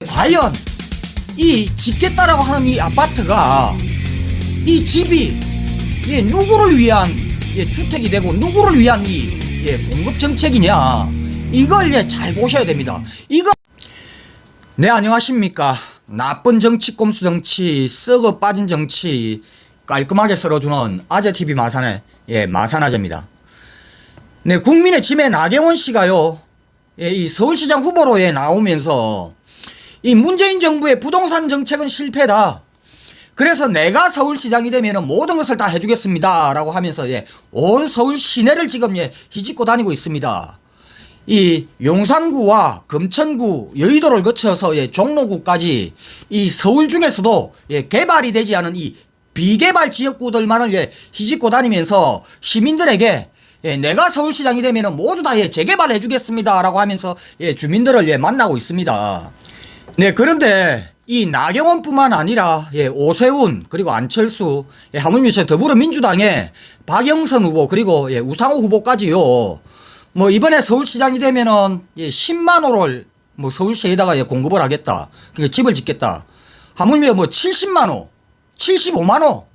과연 이 짓겠다라고 하는 이 아파트가 이 집이 누구를 위한 주택이 되고 누구를 위한 이 공급 정책이냐, 이걸 잘 보셔야 됩니다. 이거 네, 안녕하십니까. 나쁜 정치, 꼼수 정치, 썩어 빠진 정치 깔끔하게 썰어주는 아재TV 마산의 마산아재입니다. 네, 국민의 짐의 나경원 씨가요, 이 서울시장 후보로 나오면서 이 문재인 정부의 부동산 정책은 실패다. 그래서 내가 서울시장이 되면 모든 것을 다 해주겠습니다 라고 하면서 온 서울 시내를 지금 휘짓고 다니고 있습니다. 이 용산구와 금천구, 여의도를 거쳐서 종로구까지 이 서울 중에서도 개발이 되지 않은 이 비개발 지역구들만을 휘짓고 다니면서 시민들에게 내가 서울시장이 되면 모두 다 재개발해 주겠습니다 라고 하면서 주민들을 만나고 있습니다. 네, 그런데 이 나경원뿐만 아니라 오세훈, 그리고 안철수, 하물며 더불어민주당의 박영선 후보, 그리고 우상호 후보까지요, 뭐 이번에 서울시장이 되면은 10만호를 뭐 서울시에다가 공급을 하겠다, 그러니까 집을 짓겠다, 하물며 뭐 70만호, 75만호,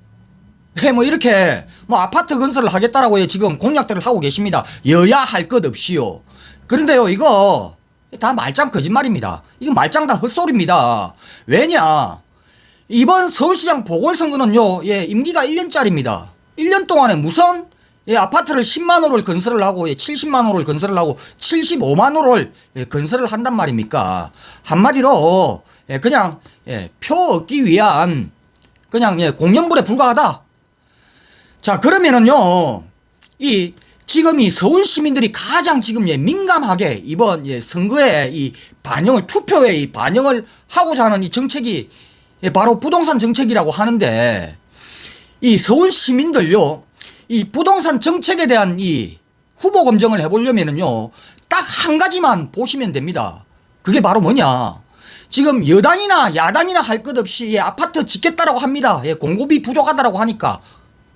뭐 이렇게 뭐 아파트 건설을 하겠다라고 지금 공약들을 하고 계십니다. 여야 할 것 없이요. 그런데요, 이거 다 말짱 거짓말입니다. 이거 말짱 다 헛소리입니다. 왜냐, 이번 서울시장 보궐선거는요, 임기가 1년짜리입니다. 1년 동안에 무슨 아파트를 10만호를 건설을 하고 70만호를 건설을 하고 75만호를 건설을 한단 말입니까? 한마디로 그냥 표 얻기 위한 그냥 공연불에 불과하다. 자, 그러면은요, 지금 이 서울 시민들이 가장 지금 민감하게 이번 선거에 이 반영을, 투표에 이 반영을 하고자 하는 이 정책이 바로 부동산 정책이라고 하는데, 이 서울 시민들요, 이 부동산 정책에 대한 이 후보 검증을 해보려면은요, 딱 한 가지만 보시면 됩니다. 그게 바로 뭐냐, 지금 여당이나 야당이나 할 것 없이 아파트 짓겠다라고 합니다. 공급이 부족하다라고 하니까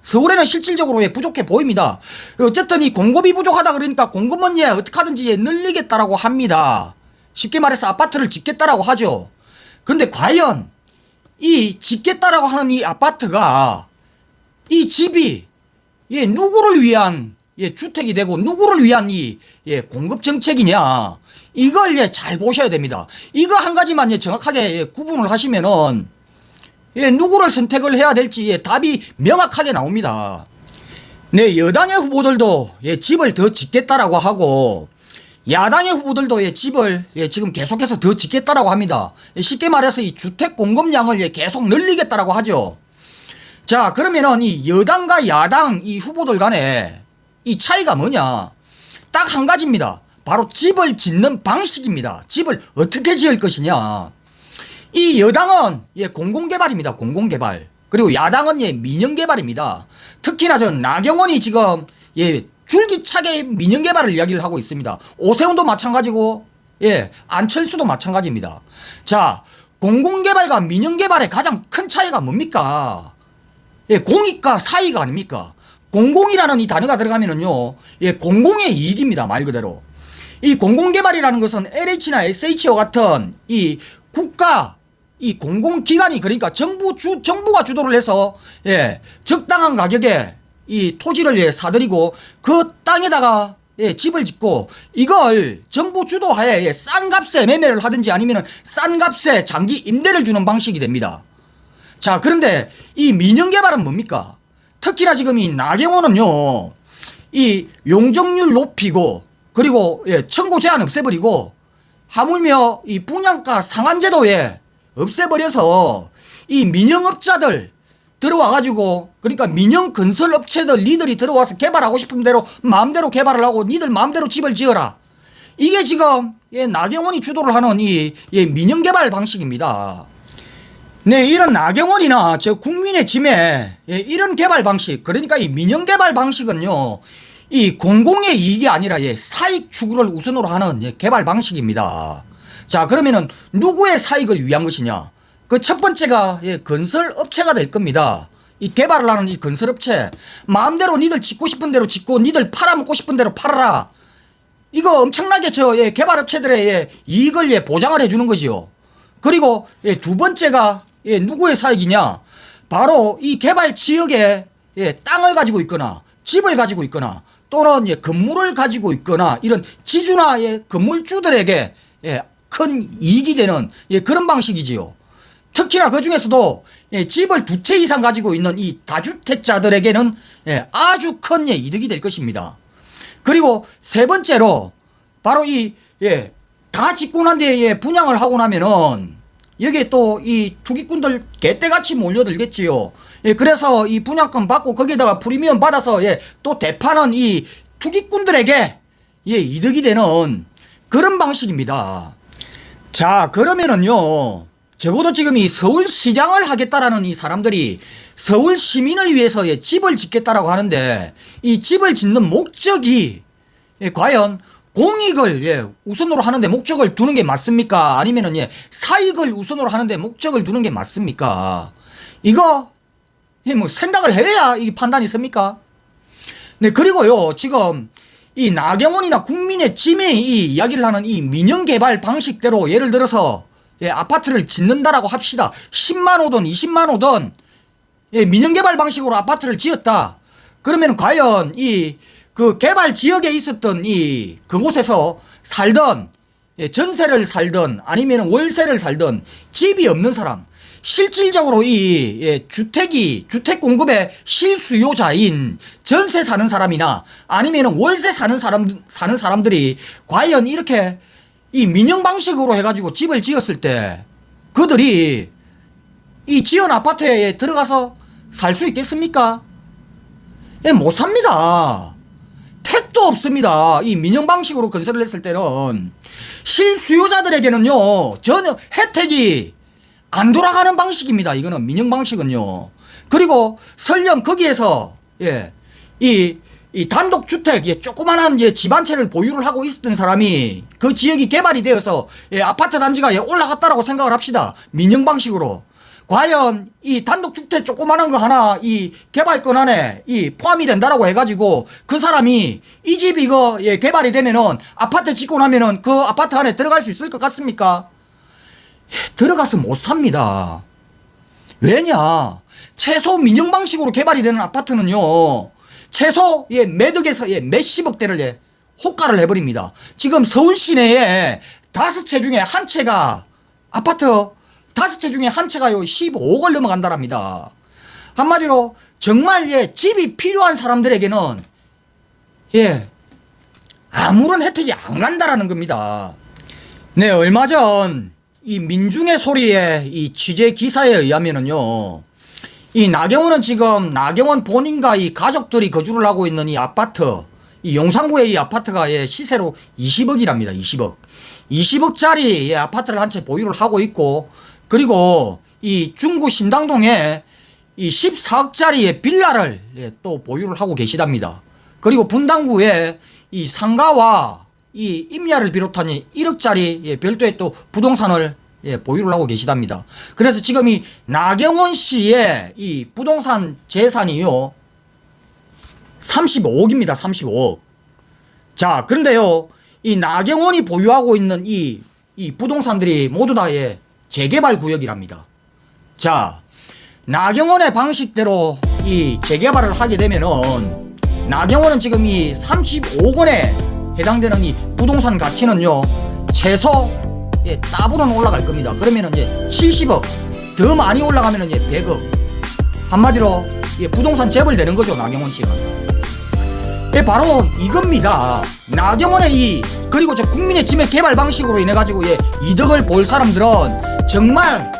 서울에는 실질적으로 부족해 보입니다. 어쨌든 이 공급이 부족하다 그러니까 공급은 어떻게 하든지 늘리겠다라고 합니다. 쉽게 말해서 아파트를 짓겠다라고 하죠. 근데 과연 이 짓겠다라고 하는 이 아파트가, 이 집이 누구를 위한 주택이 되고 누구를 위한 이 공급 정책이냐, 이걸 잘 보셔야 됩니다. 이거 한 가지만 정확하게 구분을 하시면은 누구를 선택을 해야 될지 답이 명확하게 나옵니다. 네, 여당의 후보들도 집을 더 짓겠다라고 하고, 야당의 후보들도 집을 지금 계속해서 더 짓겠다라고 합니다. 쉽게 말해서 이 주택 공급량을 계속 늘리겠다라고 하죠. 자, 그러면은 이 여당과 야당 이 후보들 간에 이 차이가 뭐냐, 딱 한 가지입니다. 바로 집을 짓는 방식입니다. 집을 어떻게 지을 것이냐. 이 여당은 공공개발입니다. 공공개발. 그리고 야당은 민영개발입니다. 특히나 전 나경원이 지금 줄기차게 민영개발을 이야기를 하고 있습니다. 오세훈도 마찬가지고 안철수도 마찬가지입니다. 자, 공공개발과 민영개발의 가장 큰 차이가 뭡니까? 공익과 사익 아닙니까? 공공이라는 이 단어가 들어가면은요, 공공의 이익입니다. 말 그대로. 이 공공개발이라는 것은 LH나 SH와 같은 이 국가, 이 공공기관이, 그러니까 정부가 주도를 해서 적당한 가격에 이 토지를 사들이고 그 땅에다가 집을 짓고, 이걸 정부 주도하에 싼 값에 매매를 하든지 아니면 싼 값에 장기 임대를 주는 방식이 됩니다. 자, 그런데 이 민영개발은 뭡니까? 특히나 지금 이 나경원은요, 이 용적률 높이고, 그리고 청구 제한 없애버리고, 하물며 이 분양가 상한제도에 없애버려서 이 민영업자들 들어와가지고, 그러니까 민영건설업체들 니들이 들어와서 개발하고 싶은 대로 마음대로 개발을 하고 니들 마음대로 집을 지어라. 이게 지금 나경원이 주도를 하는 이 민영개발 방식입니다. 네, 이런 나경원이나 국민의 짐에 이런 개발 방식, 그러니까 이 민영개발 방식은요, 이 공공의 이익이 아니라 사익 추구를 우선으로 하는 개발 방식입니다. 자, 그러면은 누구의 사익을 위한 것이냐? 그 첫 번째가 건설업체가 될 겁니다. 이 개발을 하는 이 건설업체, 마음대로 니들 짓고 싶은 대로 짓고 니들 팔아먹고 싶은 대로 팔아라. 이거 엄청나게 개발업체들의 이익을 보장을 해주는 거지요. 그리고 두 번째가 누구의 사익이냐? 바로 이 개발 지역에 땅을 가지고 있거나 집을 가지고 있거나 또는 건물을 가지고 있거나 이런 지주나 건물주들에게 큰 이익이 되는 그런 방식이지요. 특히나 그 중에서도 집을 2채 이상 가지고 있는 이 다주택자들에게는 아주 큰 이득이 될 것입니다. 그리고 세 번째로 바로 다 짓고 난 뒤에 분양을 하고 나면은 여기에 또 이 투기꾼들 개떼같이 몰려들겠지요. 그래서 이 분양권 받고 거기에다가 프리미엄 받아서 또 대파는 이 투기꾼들에게 이득이 되는 그런 방식입니다. 자, 그러면은요, 적어도 지금 이 서울시장을 하겠다라는 이 사람들이 서울 시민을 위해서 집을 짓겠다라고 하는데 이 집을 짓는 목적이 과연 공익을 우선으로 하는데 목적을 두는 게 맞습니까? 아니면은 사익을 우선으로 하는데 목적을 두는 게 맞습니까? 이거 뭐 생각을 해야 이 판단이 섭니까? 네, 그리고요, 지금 이 나경원이나 국민의 짐의 이 이야기를 하는 이 민영개발 방식대로 예를 들어서 아파트를 짓는다라고 합시다. 10만 호든 20만 호든 민영개발 방식으로 아파트를 지었다. 그러면 과연 그 개발 지역에 있었던 그곳에서 살던 전세를 살던 아니면 월세를 살던 집이 없는 사람, 실질적으로 주택 공급의 실수요자인 전세 사는 사람이나 아니면 월세 사는 사람들이 과연 이렇게 이 민영 방식으로 해가지고 집을 지었을 때 그들이 이 지은 아파트에 들어가서 살 수 있겠습니까? 못 삽니다. 택도 없습니다. 이 민영 방식으로 건설을 했을 때는 실수요자들에게는요 전혀 혜택이 안 돌아가는 방식입니다. 이거는 민영 방식은요. 그리고 설령 거기에서 이 단독주택 조그만한 집 한 채를 보유를 하고 있었던 사람이 그 지역이 개발이 되어서 아파트 단지가 올라갔다라고 생각을 합시다. 민영 방식으로. 과연 이 단독주택 조그만한 거 하나 이 개발권 안에 포함이 된다라고 해가지고 그 사람이 이 집 이거 개발이 되면은 아파트 짓고 나면은 그 아파트 안에 들어갈 수 있을 것 같습니까? 들어가서 못 삽니다. 왜냐? 최소 민영 방식으로 개발이 되는 아파트는요, 최소 매덕에서 몇십억대를 호가를 해버립니다. 지금 서울 시내에 5채 중에 한 채가 아파트 5채 중에 한 채가요 15억을 넘어간다랍니다. 한마디로 정말 집이 필요한 사람들에게는 아무런 혜택이 안 간다라는 겁니다. 네, 얼마 전 이 민중의 소리의 이 취재 기사에 의하면은요, 이 나경원은 지금 나경원 본인과 이 가족들이 거주를 하고 있는 이 아파트, 이 용산구의 이 아파트가 시세로 20억이랍니다. 20억짜리 아파트를 한 채 보유를 하고 있고, 그리고 이 중구 신당동에 이 14억짜리 빌라를 또 보유를 하고 계시답니다. 그리고 분당구에 이 상가와 이 임야를 비롯한 1억짜리 별도의 또 부동산을 보유를 하고 계시답니다. 그래서 지금 이 나경원 씨의 이 부동산 재산이요 35억입니다. 35억. 자, 그런데요, 이 나경원이 보유하고 있는 이 부동산들이 모두 다 재개발 구역이랍니다. 자, 나경원의 방식대로 이 재개발을 하게 되면은 나경원은 지금 이 35억 원에 해당되는 이 부동산 가치는요 최소 따블은 올라갈 겁니다. 그러면은 70억, 더 많이 올라가면은 100억. 한마디로 부동산 재벌 되는 거죠, 나경원 씨가. 바로 이겁니다. 나경원의 그리고 저 국민의 짐의 개발 방식으로 인해 가지고 이득을 볼 사람들은 정말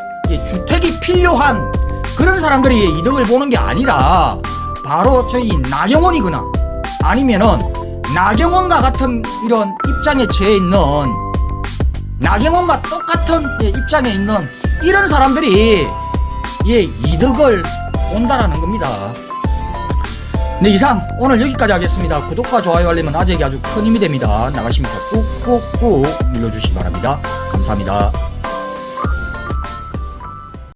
주택이 필요한 그런 사람들이 이득을 보는 게 아니라 바로 저희 나경원이거나 아니면은 나경원과 같은 이런 입장에 처해 있는, 나경원과 똑같은 입장에 있는 이런 사람들이 이득을 본다라는 겁니다. 네, 이상 오늘 여기까지 하겠습니다. 구독과 좋아요 알림은 아재에게 아주 큰 힘이 됩니다. 나가시면서 꾹꾹꾹 눌러주시기 바랍니다. 감사합니다.